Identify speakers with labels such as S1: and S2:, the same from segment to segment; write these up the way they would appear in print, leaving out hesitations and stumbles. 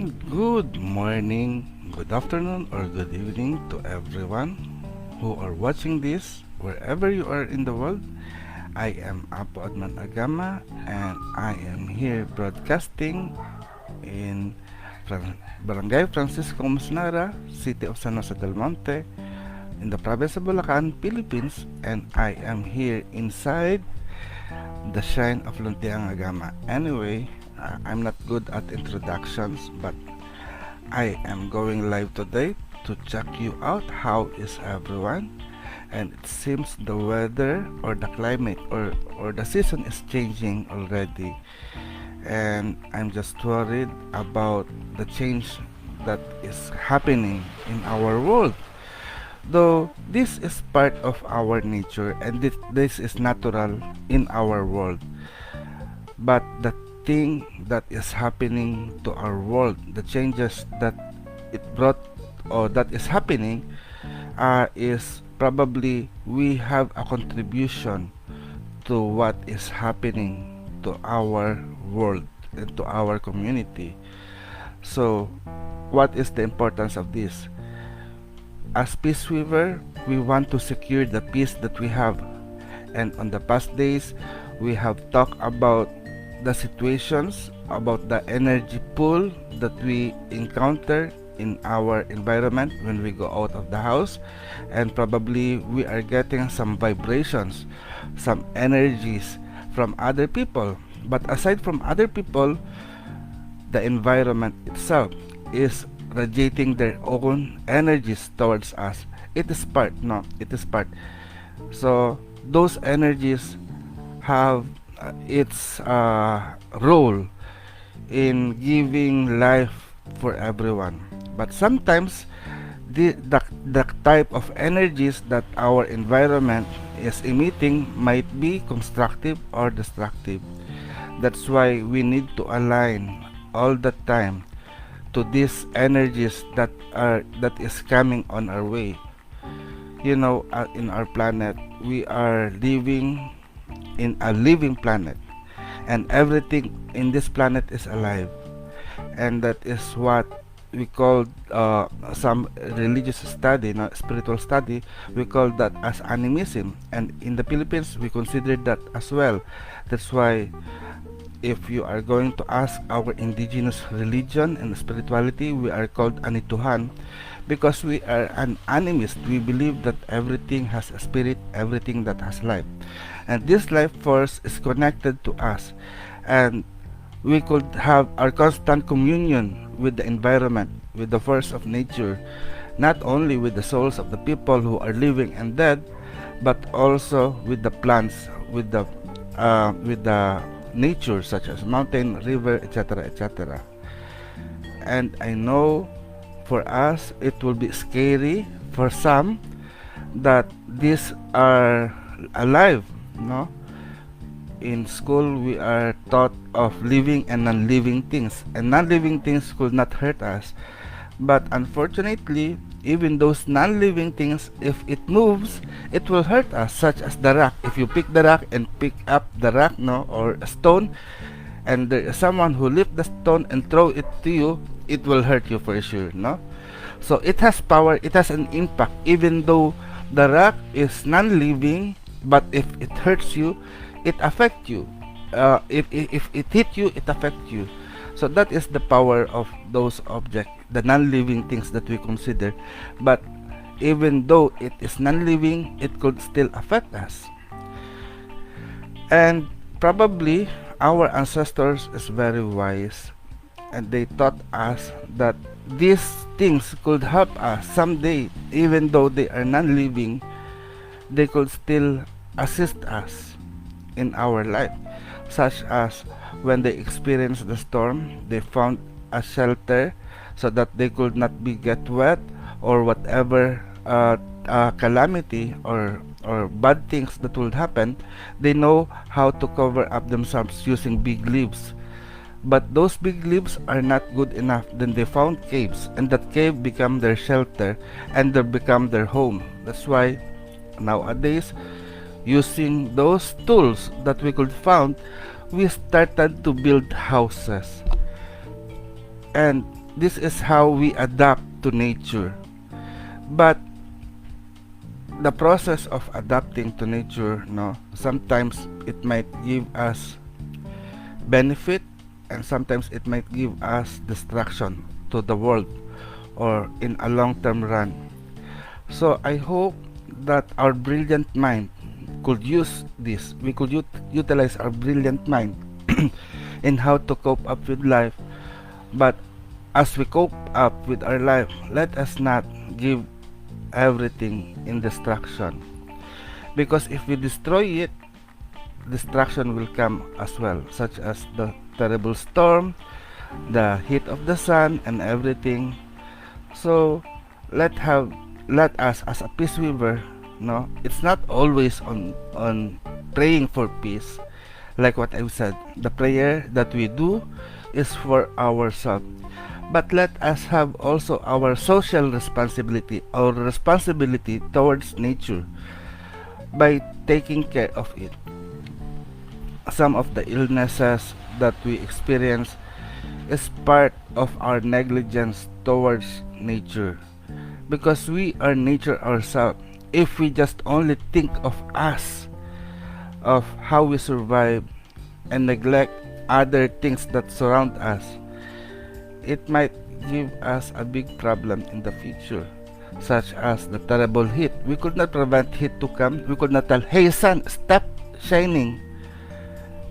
S1: And good morning, good afternoon, or good evening to everyone who are watching this wherever you are in the world. I am Apo Adman Agama and I am here broadcasting in Barangay Francisco Musnara, City of San Jose del Monte, in the province of Bulacan, Philippines, and I am here inside the shrine of Luntiang Agama. Anyway, I'm not good at introductions, but I am going live today to check you out. How is everyone? And it seems the weather or the climate or the season is changing already, and I'm just worried about the change that is happening in our world. Though this is part of our nature and this is natural in our world, but the thing that is happening to our world, the changes that it brought or that is happening, is probably we have a contribution to what is happening to our world and to our community. So, what is the importance of this? As peace weaver, we want to secure the peace that we have. And on the past days, we have talked about the situations, about the energy pool that we encounter in our environment when we go out of the house, and probably we are getting some vibrations, some energies from other people. But aside from other people, the environment itself is radiating their own energies towards us. It is part, no, it is part. So those energies have its role in giving life for everyone. But sometimes the type of energies that our environment is emitting might be constructive or destructive. That's why we need to align all the time to these energies that is coming on our way. You know, in our planet, we are living in a living planet, and everything in this planet is alive, and that is what we call some religious study, not spiritual study, we call that as animism, and in the Philippines we consider that as well. That's why if you are going to ask our indigenous religion and spirituality, we are called Anituhan, because we are an animist. We believe that everything has a spirit, everything that has life, and this life force is connected to us, and we could have our constant communion with the environment, with the force of nature, not only with the souls of the people who are living and dead, but also with the plants, with the nature, such as mountain, river, etc., etc. And I know for us it will be scary for some that these are alive, no? In school we are taught of living and non-living things, and non-living things could not hurt us. But unfortunately, even those non-living things, if it moves, it will hurt us, such as the rock. If you pick the rock and pick up the rock, no, or a stone, and there is someone who lift the stone and throw it to you, it will hurt you for sure, no? So it has power, it has an impact, even though the rock is non-living, but if it hurts you, it affects you. If it hit you, it affects you. So that is the power of those objects, the non-living things that we consider. But even though it is non-living, it could still affect us. And probably our ancestors is very wise, and they taught us that these things could help us someday. Even though they are non-living, they could still assist us in our life, such as when they experienced the storm, they found a shelter so that they could not be get wet, or whatever calamity or bad things that would happen. They know how to cover up themselves using big leaves. But those big leaves are not good enough. Then they found caves, and that cave become their shelter, and they become their home. That's why nowadays, using those tools that we could found, we started to build houses. And This is how we adapt to nature. But the process of adapting to nature, no, sometimes it might give us benefit, and sometimes it might give us destruction to the world or in a long-term run. So I hope that our brilliant mind could use this. We could utilize our brilliant mind in how to cope up with life. But as we cope up with our life, let us not give everything in destruction. Because if we destroy it, destruction will come as well, such as the terrible storm, the heat of the sun, and everything. So let us as a peace weaver, no, it's not always on praying for peace. Like what I've said, the prayer that we do is for ourselves, but let us have also our social responsibility, our responsibility towards nature, by taking care of it. Some of the illnesses that we experience is part of our negligence towards nature, because we are nature ourselves. If we just only think of us, of how we survive, and neglect other things that surround us, it might give us a big problem in the future, such as the terrible heat. We could not prevent heat to come. We could not tell, hey sun, stop shining,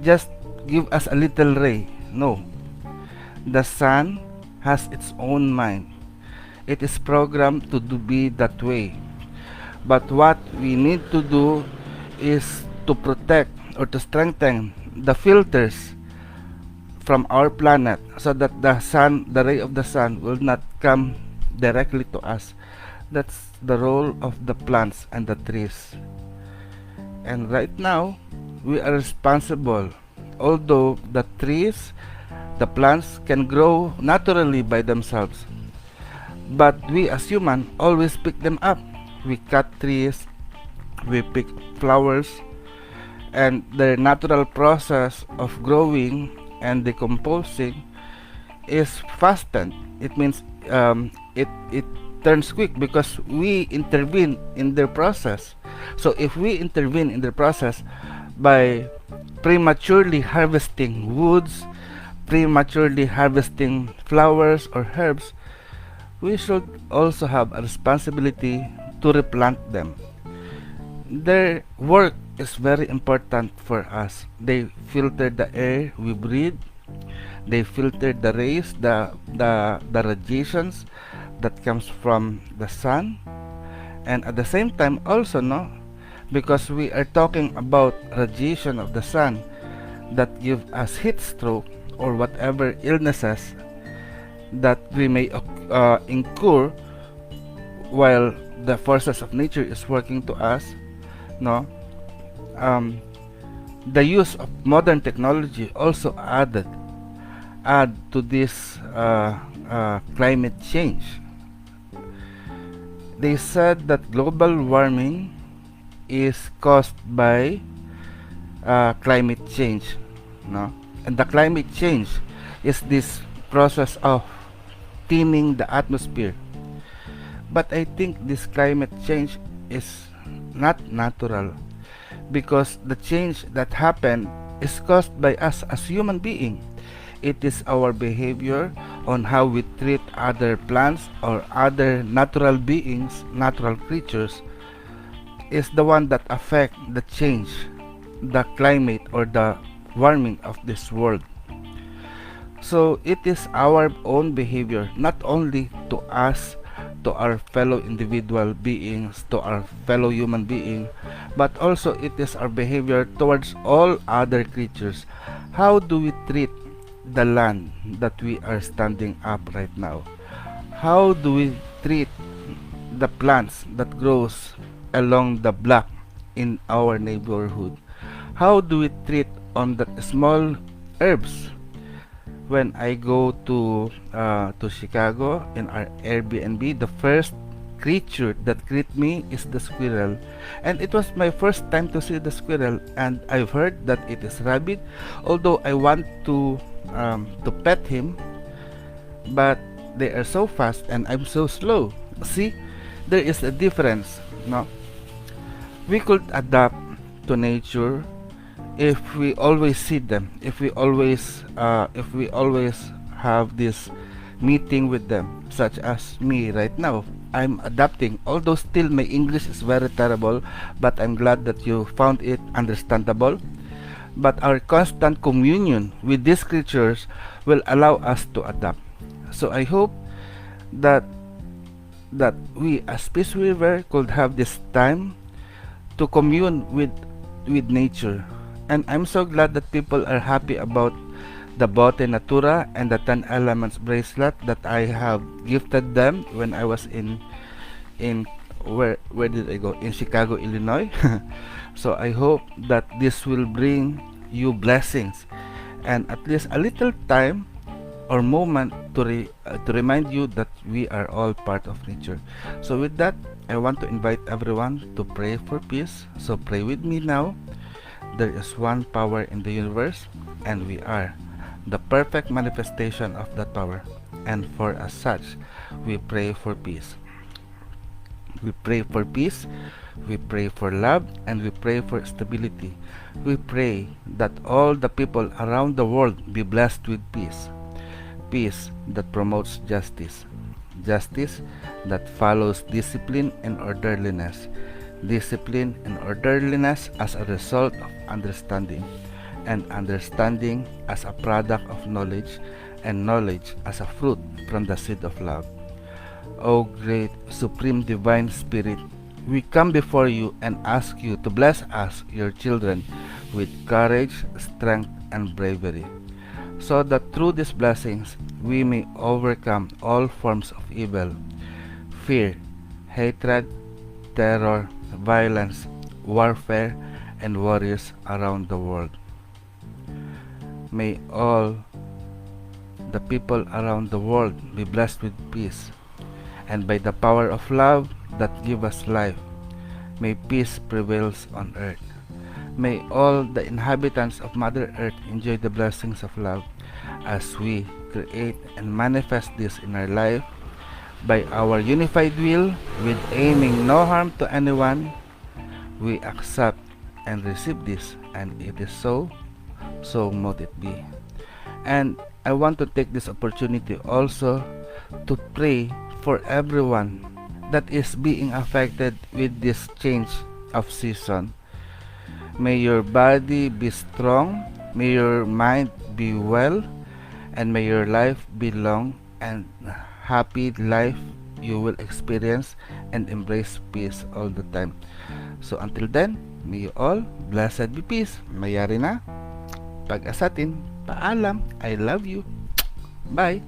S1: just give us a little ray. No, the sun has its own mind. It is programmed to be that way. But what we need to do is to protect or to strengthen the filters from our planet, so that the sun, the ray of the sun, will not come directly to us. That's the role of the plants and the trees. And right now, we are responsible. Although the trees, the plants can grow naturally by themselves, but we as humans always pick them up. We cut trees, we pick flowers, and their natural process of growing and decomposing is fastened. It means it turns quick because we intervene in their process. So if we intervene in the process by prematurely harvesting woods, prematurely harvesting flowers or herbs, we should also have a responsibility to replant them. Their work is very important for us. They filter the air we breathe. They filter the rays, the radiations that comes from the sun. And at the same time also, no, because we are talking about radiation of the sun that give us heat stroke or whatever illnesses that we may incur while the forces of nature is working to us, no. The use of modern technology also add to this climate change. They said that global warming is caused by climate change, no, and the climate change is this process of thinning the atmosphere. But I think this climate change is not natural, because the change that happened is caused by us as human beings. It is our behavior on how we treat other plants or other natural beings, natural creatures, is the one that affect the change, the climate or the warming of this world. So it is our own behavior, not only to us, to our fellow individual beings, to our fellow human being, but also it is our behavior towards all other creatures. How do we treat the land that we are standing up right now? How do we treat the plants that grows along the block in our neighborhood? How do we treat on the small herbs? When I go to Chicago in our Airbnb, the first creature that greet me is the squirrel, and it was my first time to see the squirrel, and I've heard that it is rabid. Although I want to pet him, but They are so fast and I'm so slow. See, there is a difference. No, we could adapt to nature if we always see them, if we always have this meeting with them, such as me right now. I'm adapting, although still my English is very terrible, but I'm glad that you found it understandable. But our constant communion with these creatures will allow us to adapt. So I hope that we as Peace River could have this time to commune with nature. And I'm so glad that people are happy about the Bote Natura and the 10 Elements bracelet that I have gifted them when I was in where did I go? In Chicago, Illinois. So I hope that this will bring you blessings and at least a little time or moment to remind you that we are all part of nature. So with that, I want to invite everyone to pray for peace. So pray with me now. There is one power in the universe, and we are the perfect manifestation of that power. And for as such, we pray for peace. We pray for peace, we pray for love, and we pray for stability. We pray that all the people around the world be blessed with peace. Peace that promotes justice. Justice that follows discipline and orderliness. Discipline and orderliness as a result of understanding, and understanding as a product of knowledge, and knowledge as a fruit from the seed of love. O great Supreme Divine Spirit, we come before you and ask you to bless us, your children, with courage, strength, and bravery, so that through these blessings we may overcome all forms of evil, fear, hatred, terror, violence, warfare, and warriors around the world. May all the people around the world be blessed with peace, and by the power of love that give us life, may peace prevails on earth. May all the inhabitants of Mother Earth enjoy the blessings of love as we create and manifest this in our life by our unified will, with aiming no harm to anyone. We accept and receive this, and it is so, so mote it be. And I want to take this opportunity also to pray for everyone that is being affected with this change of season. May your body be strong, may your mind be well, and may your life be long and happy life you will experience, and embrace peace all the time. So until then, may you all blessed be peace. Mayari na. Pag-asatin. Paalam. I love you. Bye.